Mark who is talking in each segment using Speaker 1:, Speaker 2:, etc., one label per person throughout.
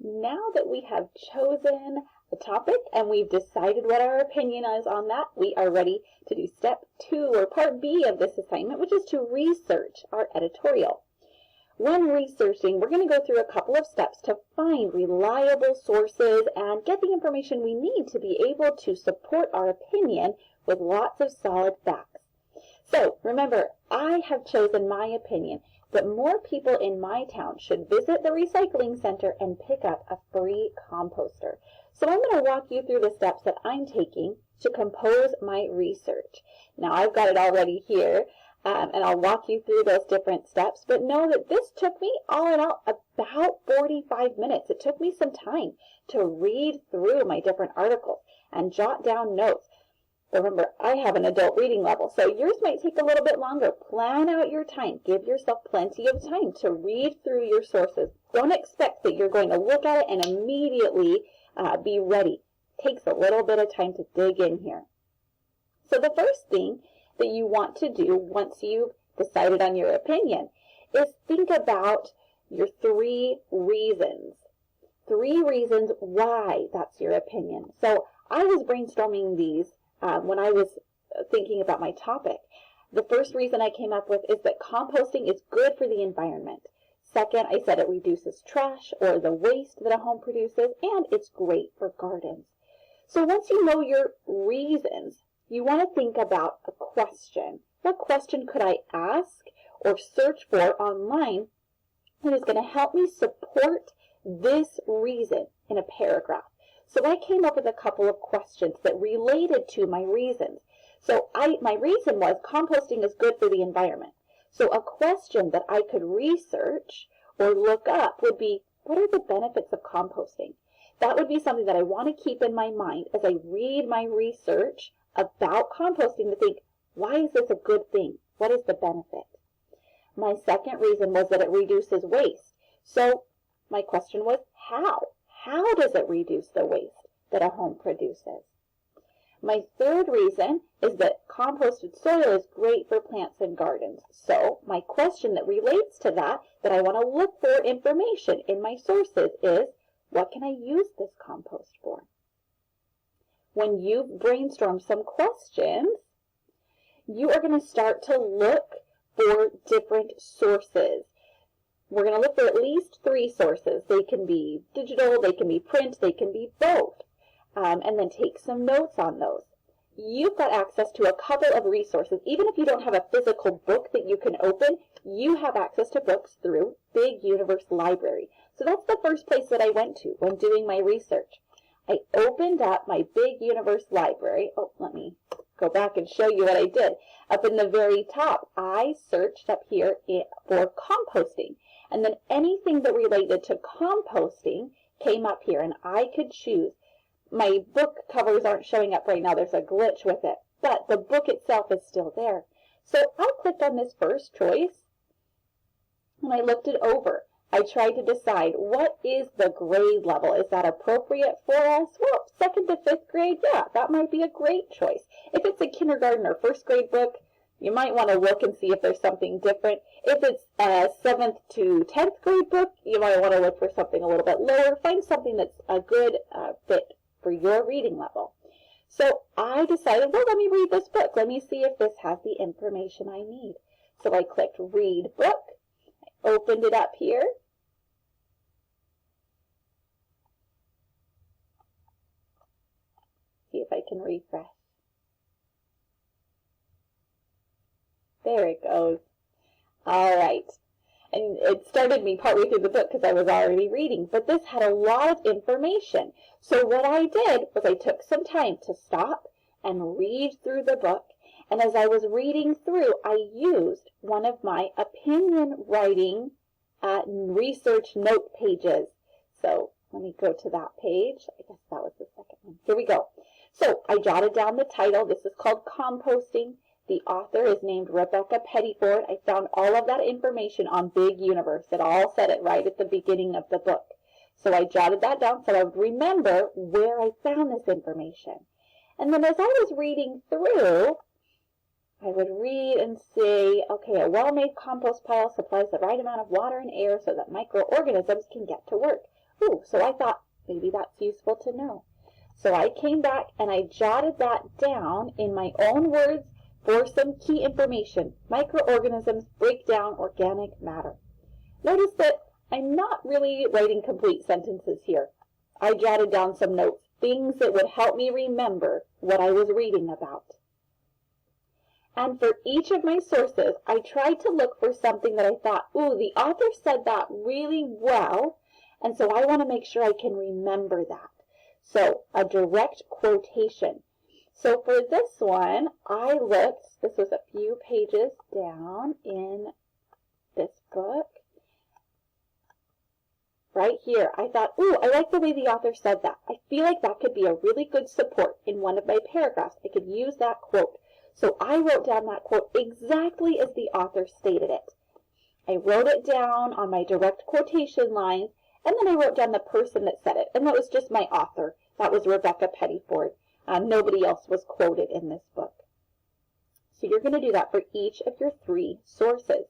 Speaker 1: Now that we have chosen a topic and we've decided what our opinion is on that, we are ready to do step 2 or part B of this assignment, which is to research our editorial. When researching, we're going to go through a couple of steps to find reliable sources and get the information we need to be able to support our opinion with lots of solid facts. So remember, I have chosen my opinion that more people in my town should visit the recycling center and pick up a free composter. So I'm going to walk you through the steps that I'm taking to compose my research. Now I've got it already here, and I'll walk you through those different steps, but know that this took me all in all about 45 minutes. It took me some time to read through my different articles and jot down notes. Remember, I have an adult reading level, so yours might take a little bit longer. Plan out your time. Give yourself plenty of time to read through your sources. Don't expect that you're going to look at it and immediately be ready. It takes a little bit of time to dig in here. So the first thing that you want to do once you've decided on your opinion is think about your 3 reasons. 3 reasons why that's your opinion. So I was brainstorming these when I was thinking about my topic. The first reason I came up with is that composting is good for the environment. Second, I said it reduces trash or the waste that a home produces, and it's great for gardens. So once you know your reasons, you want to think about a question. What question could I ask or search for online that is going to help me support this reason in a paragraph? So I came up with a couple of questions that related to my reasons. So my reason was composting is good for the environment. So a question that I could research or look up would be, what are the benefits of composting? That would be something that I want to keep in my mind as I read my research about composting, to think, why is this a good thing? What is the benefit? My second reason was that it reduces waste. So my question was, how? How does it reduce the waste that a home produces? My third reason is that composted soil is great for plants and gardens. So my question that relates to that I want to look for information in my sources is, what can I use this compost for? When you brainstorm some questions, you are going to start to look for different sources. We're going to look for at least 3 sources. They can be digital, they can be print, they can be both. And then take some notes on those. You've got access to a couple of resources. Even if you don't have a physical book that you can open, you have access to books through Big Universe Library. So that's the first place that I went to when doing my research. I opened up my Big Universe Library. Oh, let me go back and show you what I did. Up in the very top, I searched up here for composting. And then anything that related to composting came up here, and I could choose. My book covers aren't showing up right now. There's a glitch with it, but the book itself is still there. So I clicked on this first choice, and I looked it over. I tried to decide, what is the grade level? Is that appropriate for us? Well, 2nd to 5th grade, yeah, that might be a great choice. If it's a kindergarten or 1st grade book, you might want to look and see if there's something different. If it's a 7th to 10th grade book, you might want to look for something a little bit lower. Find something that's a good fit for your reading level. So I decided, well, let me read this book. Let me see if this has the information I need. So I clicked Read Book. I opened it up here. See if I can refresh. There it goes. All right. And it started me partway through the book because I was already reading, but this had a lot of information. So what I did was I took some time to stop and read through the book. And as I was reading through, I used one of my opinion writing research note pages. So let me go to that page. I guess that was the second one. Here we go. So I jotted down the title. This is called Composting. The author is named Rebecca Pettyford. I found all of that information on Big Universe. It all said it right at the beginning of the book. So I jotted that down so I would remember where I found this information. And then as I was reading through, I would read and say, okay, a well-made compost pile supplies the right amount of water and air so that microorganisms can get to work. Ooh, so I thought maybe that's useful to know. So I came back and I jotted that down in my own words for some key information. Microorganisms break down organic matter. Notice that I'm not really writing complete sentences here. I jotted down some notes, things that would help me remember what I was reading about. And for each of my sources, I tried to look for something that I thought, ooh, the author said that really well, and so I want to make sure I can remember that. So a direct quotation. So for this one, I looked, this was a few pages down in this book. Right here, I thought, ooh, I like the way the author said that. I feel like that could be a really good support in one of my paragraphs. I could use that quote. So I wrote down that quote exactly as the author stated it. I wrote it down on my direct quotation lines, and then I wrote down the person that said it, and that was just my author. That was Rebecca Pettyford. Nobody else was quoted in this book. So you're going to do that for each of your 3 sources.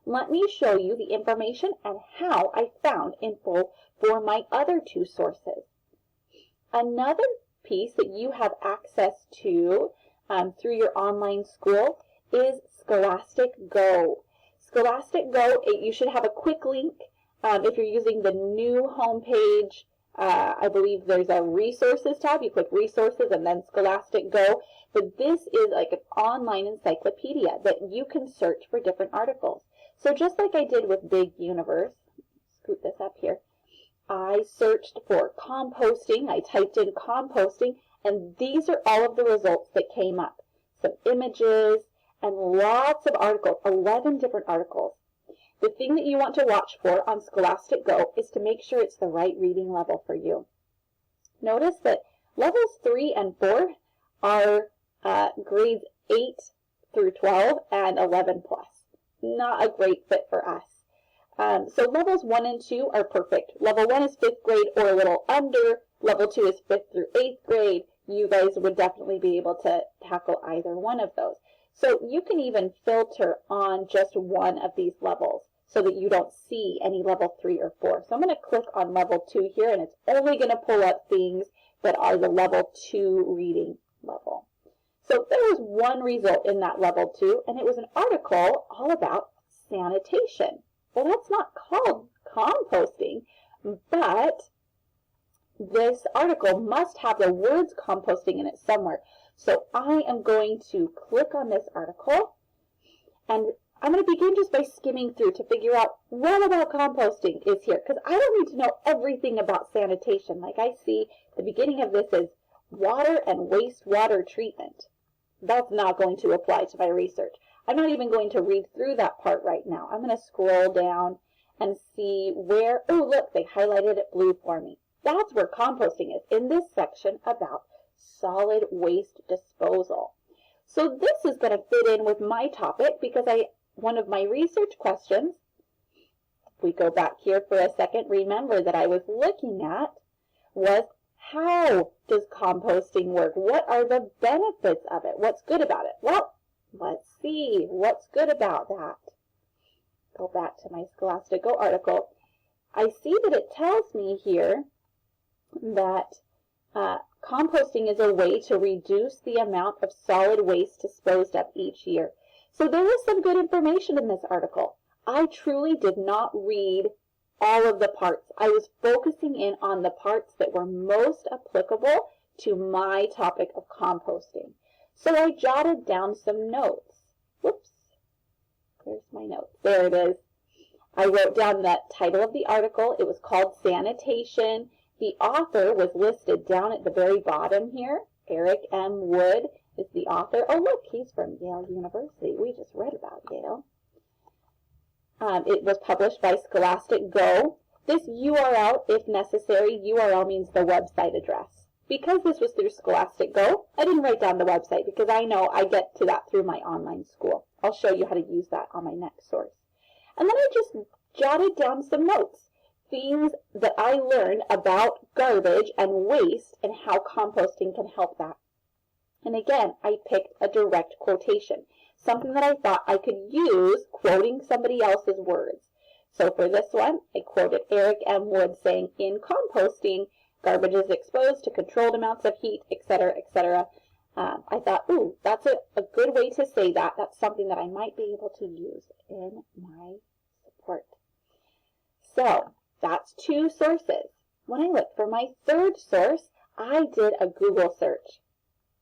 Speaker 1: Let me show you the information and how I found info for my other 2 sources. Another piece that you have access to through your online school is Scholastic Go. Scholastic Go, you should have a quick link if you're using the new homepage. I believe there's a resources tab. You click resources and then Scholastic Go. But this is like an online encyclopedia that you can search for different articles. So just like I did with Big Universe, scoot this up here, I searched for composting. I typed in composting, and these are all of the results that came up. Some images and lots of articles, 11 different articles. The thing that you want to watch for on Scholastic Go is to make sure it's the right reading level for you. Notice that levels 3 and 4 are grades 8 through 12 and 11 plus. Not a great fit for us. So levels 1 and 2 are perfect. Level 1 is 5th grade or a little under. Level 2 is 5th through 8th grade. You guys would definitely be able to tackle either one of those. So you can even filter on just one of these levels so that you don't see any level 3 or 4. So I'm going to click on level 2 here, and it's only going to pull up things that are the level 2 reading level. So there was one result in that level 2, and it was an article all about sanitation. Well, that's not called composting, but this article must have the words composting in it somewhere. So I am going to click on this article, and I'm going to begin just by skimming through to figure out what about composting is here, because I don't need to know everything about sanitation. Like I see, the beginning of this is water and wastewater treatment. That's not going to apply to my research. I'm not even going to read through that part right now. I'm going to scroll down and see where, oh look, they highlighted it blue for me. That's where composting is, in this section about solid waste disposal. So this is going to fit in with my topic because one of my research questions, if we go back here for a second, remember that I was looking at was, how does composting work? What are the benefits of it? What's good about it? Well, let's see what's good about that. Go back to my Scholastic Go article. I see that it tells me here that composting is a way to reduce the amount of solid waste disposed of each year. So there is some good information in this article. I truly did not read all of the parts. I was focusing in on the parts that were most applicable to my topic of composting. So I jotted down some notes. Whoops, where's my notes? There it is. I wrote down the title of the article. It was called Sanitation. The author was listed down at the very bottom here. Eric M. Wood is the author. Oh, look, he's from Yale University. We just read about Yale. It was published by Scholastic Go. This URL, if necessary, URL means the website address. Because this was through Scholastic Go, I didn't write down the website because I know I get to that through my online school. I'll show you how to use that on my next source. And then I just jotted down some notes, things that I learned about garbage and waste and how composting can help that. And again, I picked a direct quotation, something that I thought I could use quoting somebody else's words. So for this one, I quoted Eric M. Wood saying, in composting, garbage is exposed to controlled amounts of heat, etc., etc. I thought, ooh, that's a good way to say that. That's something that I might be able to use in my support. So that's 2 sources. When I looked for my 3rd source, I did a Google search.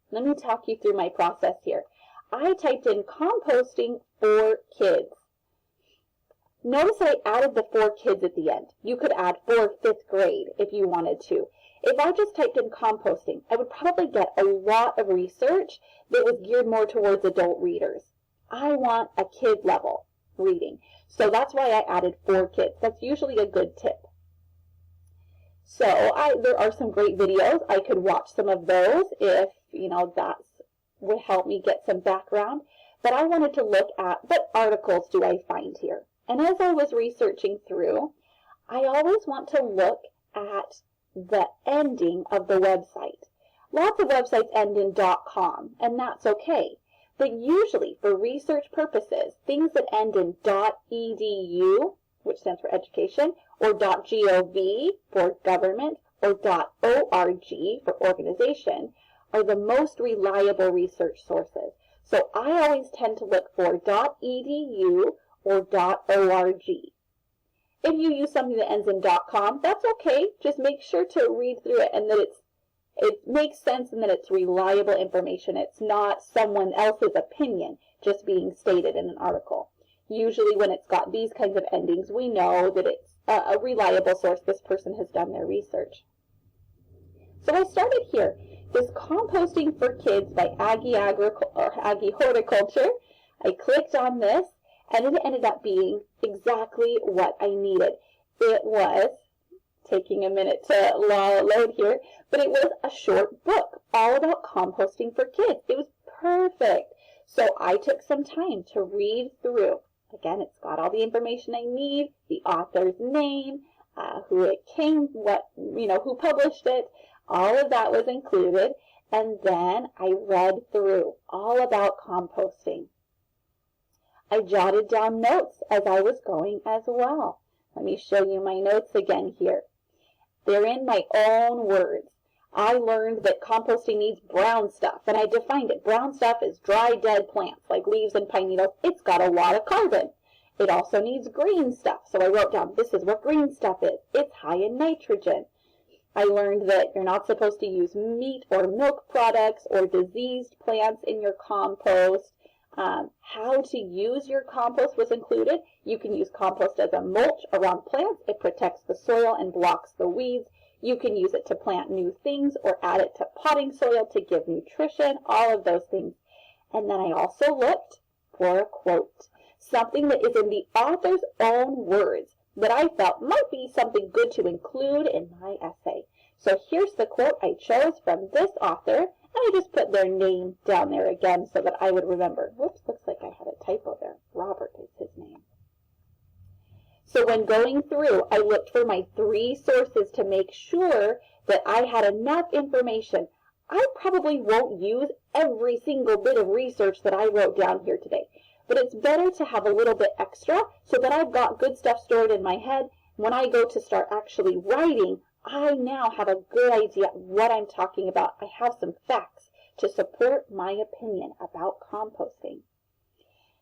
Speaker 1: Let me talk you through my process here. I typed in composting for kids. Notice that I added the 4 kids at the end. You could add for 5th grade if you wanted to. If I just typed in composting, I would probably get a lot of research that was geared more towards adult readers. I want a kid level reading. So that's why I added 4 kids. That's usually a good tip. So there are some great videos. I could watch some of those if, that would help me get some background. But I wanted to look at what articles do I find here. And as I was researching through, I always want to look at the ending of the website. Lots of websites end in .com, and that's okay. But usually, for research purposes, things that end in .edu, which stands for education, or .gov for government, or .org for organization, are the most reliable research sources. So I always tend to look for .edu or .org. If you use something that ends in .com, that's okay. Just make sure to read through it and that it makes sense and that it's reliable information. It's not someone else's opinion just being stated in an article. Usually when it's got these kinds of endings, we know that it's a reliable source. This person has done their research. So I started here. This Composting for Kids by Aggie Horticulture. I clicked on this, and it ended up being exactly what I needed. It was, taking a minute to load here, but it was a short book all about composting for kids. It was perfect. So I took some time to read through. Again, it's got all the information I need, the author's name, who it came, who published it. All of that was included. And then I read through all about composting. I jotted down notes as I was going as well. Let me show you my notes again here. They're in my own words. I learned that composting needs brown stuff, and I defined it. Brown stuff is dry, dead plants, like leaves and pine needles. It's got a lot of carbon. It also needs green stuff, so I wrote down, this is what green stuff is. It's high in nitrogen. I learned that you're not supposed to use meat or milk products or diseased plants in your compost. How to use your compost was included. You can use compost as a mulch around plants. It protects the soil and blocks the weeds. You can use it to plant new things or add it to potting soil to give nutrition, all of those things. And then I also looked for a quote, something that is in the author's own words that I felt might be something good to include in my essay. So here's the quote I chose from this author, and I just put their name down there again so that I would remember. Whoops, looks like I had a typo there. Robert is his name. So when going through, I looked for my 3 sources to make sure that I had enough information. I probably won't use every single bit of research that I wrote down here today, but it's better to have a little bit extra so that I've got good stuff stored in my head. When I go to start actually writing, I now have a good idea what I'm talking about. I have some facts to support my opinion about composting.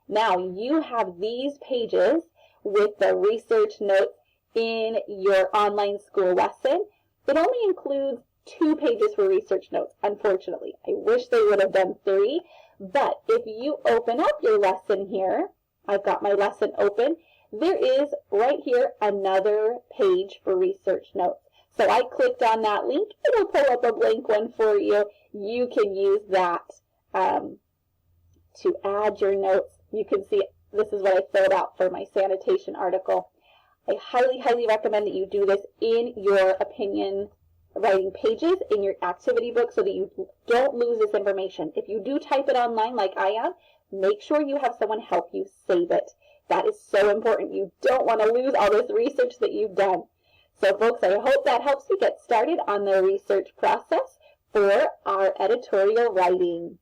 Speaker 1: Now, you have these pages with the research notes in your online school lesson. It only includes 2 pages for research notes, unfortunately. I wish they would have done 3, but if you open up your lesson here, I've got my lesson open, there is right here another page for research notes. So I clicked on that link. It'll pull up a blank one for you. You can use that to add your notes. You can see this is what I filled out for my sanitation article. I highly, highly recommend that you do this in your opinion writing pages in your activity book so that you don't lose this information. If you do type it online like I am, make sure you have someone help you save it. That is so important. You don't want to lose all this research that you've done. So folks, I hope that helps you get started on the research process for our editorial writing.